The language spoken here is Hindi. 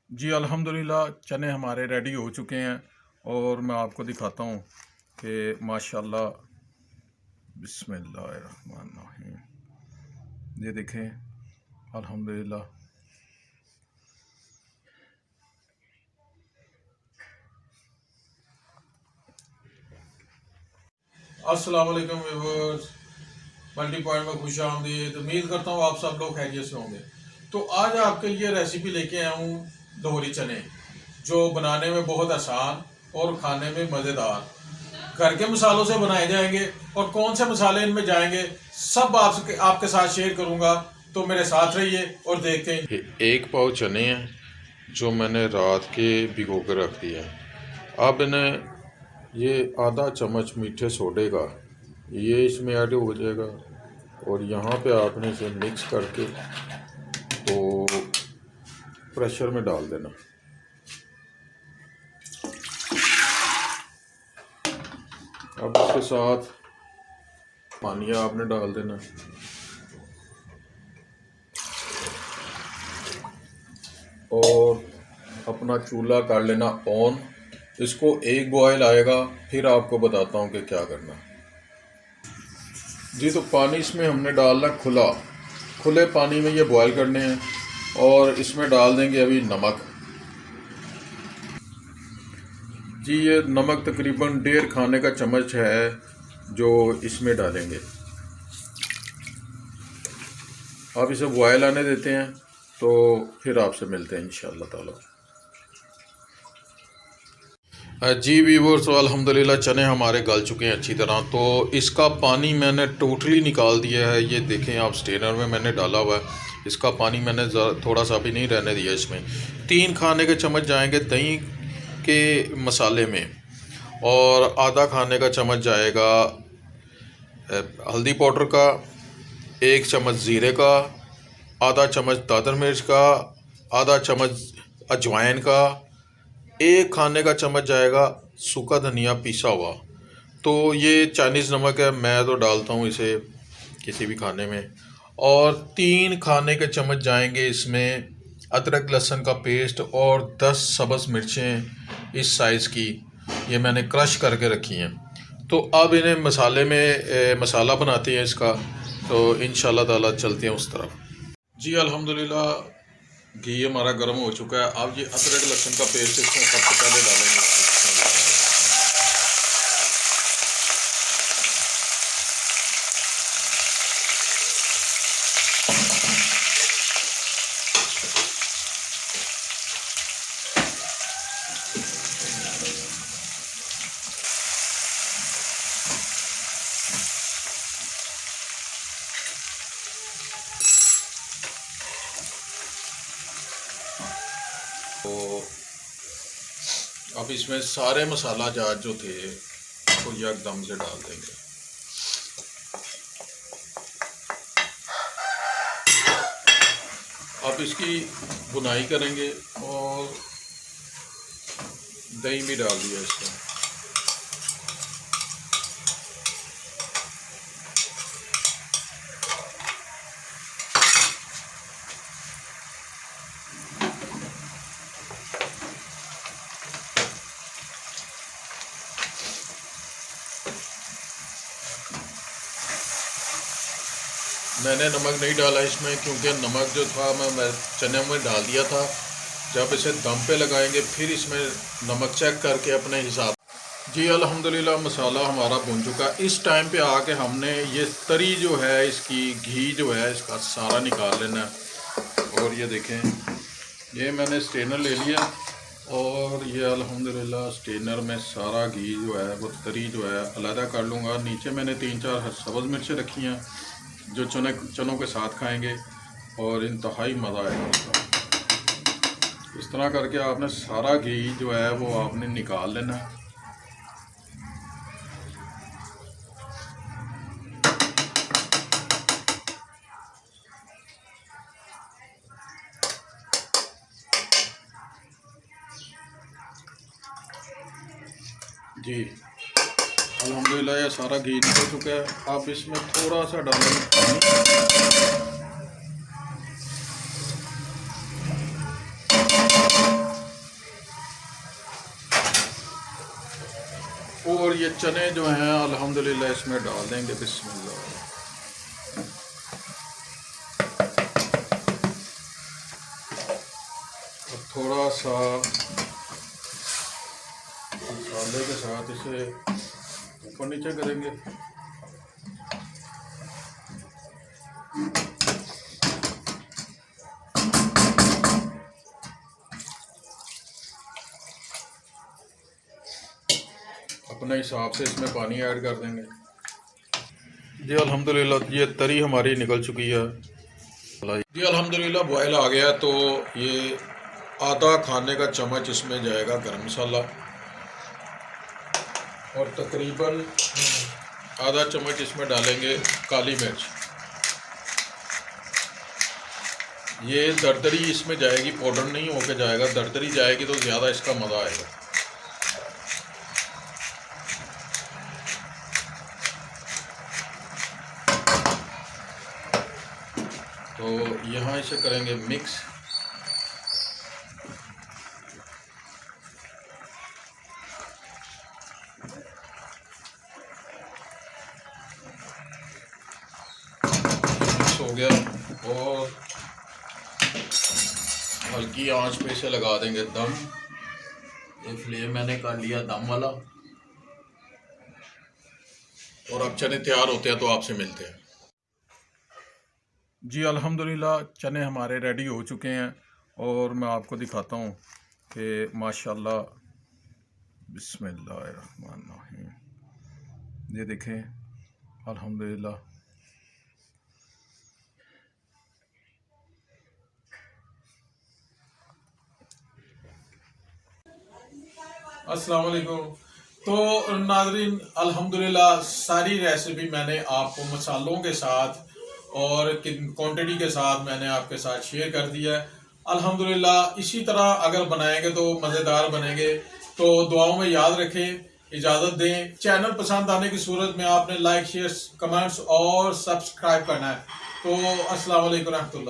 जी अल्हम्दुलिल्लाह चने हमारे रेडी हो चुके हैं और मैं आपको दिखाता हूँ कि माशाल्लाह बिस्मिल्लाहिर्रहमानिर्रहीम। ये देखें अल्हम्दुलिल्लाह। अस्सलाम वालेकुम व्यूअर्स, मल्टी पॉइंट में खुश आमदीद। उम्मीद करता हूँ आप सब लोग खैरियत से होंगे। तो आज आपके लिए रेसिपी लेके आया हूँ दोहरी चने, जो बनाने में बहुत आसान और खाने में मज़ेदार। घर के मसालों से बनाए जाएंगे और कौन से मसाले इनमें जाएंगे सब आपके साथ शेयर करूँगा। तो मेरे साथ रहिए और देखते हैं। एक पाव चने हैं जो मैंने रात के भिगो कर रख दिया है। अब इन्हें ये आधा चम्मच मीठे सोडे का ये इसमें ऐड हो जाएगा और यहाँ पे आपने इसे मिक्स करके तो प्रेशर में डाल देना। अब इसके साथ पानी आपने डाल देना और अपना चूल्हा कर लेना ऑन। इसको एक बॉयल आएगा फिर आपको बताता हूँ कि क्या करना जी। तो पानी इसमें हमने डालना खुले पानी में ये बॉयल करने हैं और इसमें डाल देंगे अभी नमक जी। ये नमक तकरीबन 1.5 खाने का चम्मच है जो इसमें डालेंगे। आप इसे बॉयल आने देते हैं तो फिर आपसे मिलते हैं इंशाअल्लाह ताला। जी व्यूअर्स, तो अल्हम्दुलिल्लाह चने हमारे गल चुके हैं अच्छी तरह। तो इसका पानी मैंने टोटली निकाल दिया है। ये देखें आप, स्ट्रेनर में मैंने डाला हुआ है। इसका पानी मैंने थोड़ा सा भी नहीं रहने दिया। इसमें 3 खाने के चम्मच जाएंगे दही के मसाले में और आधा खाने का चम्मच जाएगा हल्दी पाउडर का, 1 चम्मच ज़ीरे का, आधा चम्मच दादर मिर्च का, आधा चम्मच अजवाइन का, 1 खाने का चम्मच जाएगा सूखा धनिया पिसा हुआ। तो ये चाइनीज़ नमक है, मैं तो डालता हूँ इसे किसी भी खाने में। और 3 खाने के चम्मच जाएंगे इसमें अदरक लहसुन का पेस्ट और 10 सब्ज़ मिर्चें इस साइज़ की, ये मैंने क्रश करके रखी हैं। तो अब इन्हें मसाले में मसाला बनाते हैं इसका। तो इंशाल्लाह ताला चलते हैं उस तरफ। जी अल्हम्दुलिल्लाह घी हमारा गर्म हो चुका है। अब ये अदरक लहसुन का पेस्ट इसमें सबसे पहले डालेंगे। तो अब इसमें सारे मसाला जात जो थे वो एकदम से डाल देंगे। अब इसकी बुनाई करेंगे और दही भी डाल दिया इसमें। मैंने नमक नहीं डाला इसमें क्योंकि नमक जो था मैं चने में डाल दिया था। जब इसे दम पे लगाएंगे फिर इसमें नमक चेक करके अपने हिसाब। जी अल्हम्दुलिल्लाह मसाला हमारा भुन चुका। इस टाइम पे आके हमने ये तरी जो है इसकी, घी जो है इसका सारा निकाल लेना है। और ये देखें, ये मैंने स्ट्रेनर ले लिया और ये अल्हम्दुलिल्लाह स्ट्रेनर में सारा घी जो है वो तरी जो है अलहदा कर लूँगा। नीचे मैंने 3-4 सब्ज़ मिर्चें रखी हैं जो चनों के साथ खाएंगे और इंतहाई मज़ा आएगा उसका। इस तरह करके आपने सारा घी जो है वो आपने निकाल लेना। जी अल्हम्दुलिल्लाह ये सारा घी निकल चुका है। आप इसमें थोड़ा सा डालेंगे पानी। ये चने जो हैं अल्हम्दुलिल्लाह इसमें डाल देंगे। बिस्मिल्लाह। और थोड़ा सा मसाले के साथ इसे ऊपर नीचे करेंगे। अपने हिसाब से इसमें पानी ऐड कर देंगे। जी अल्हम्दुलिल्लाह ये तरी हमारी निकल चुकी है। जी अल्हम्दुलिल्लाह बॉयल आ गया। तो ये आधा खाने का चम्मच इसमें जाएगा गरम मसाला और तकरीबन आधा चम्मच इसमें डालेंगे काली मिर्च। ये दरदरी इसमें जाएगी, पाउडर नहीं होके जाएगा, दरदरी जाएगी तो ज़्यादा इसका मज़ा आएगा। तो यहाँ इसे करेंगे मिक्स। मिक्स हो गया और हल्की आंच पे इसे लगा देंगे दम। ये फ्लेम मैंने कर लिया दम वाला। और अब चने तैयार होते हैं तो आपसे मिलते हैं। जी अल्हम्दुलिल्लाह चने हमारे रेडी हो चुके हैं और मैं आपको दिखाता हूँ कि माशाल्लाह बिस्मिल्लाहिर्रहमानिर्रहीम। ये देखें अल्हम्दुलिल्लाह। अस्सलाम वालेकुम। तो नाज़रीन अल्हम्दुलिल्लाह सारी रेसिपी मैंने आपको मसालों के साथ और क्वांटिटी के साथ मैंने आपके साथ शेयर कर दिया है। अल्हम्दुलिल्लाह इसी तरह अगर बनाएंगे तो मज़ेदार बनेंगे। तो दुआओं में याद रखें, इजाज़त दें। चैनल पसंद आने की सूरत में आपने लाइक शेयर कमेंट्स और सब्सक्राइब करना है। तो अस्सलाम वालेकुम रहमतुल्लाह।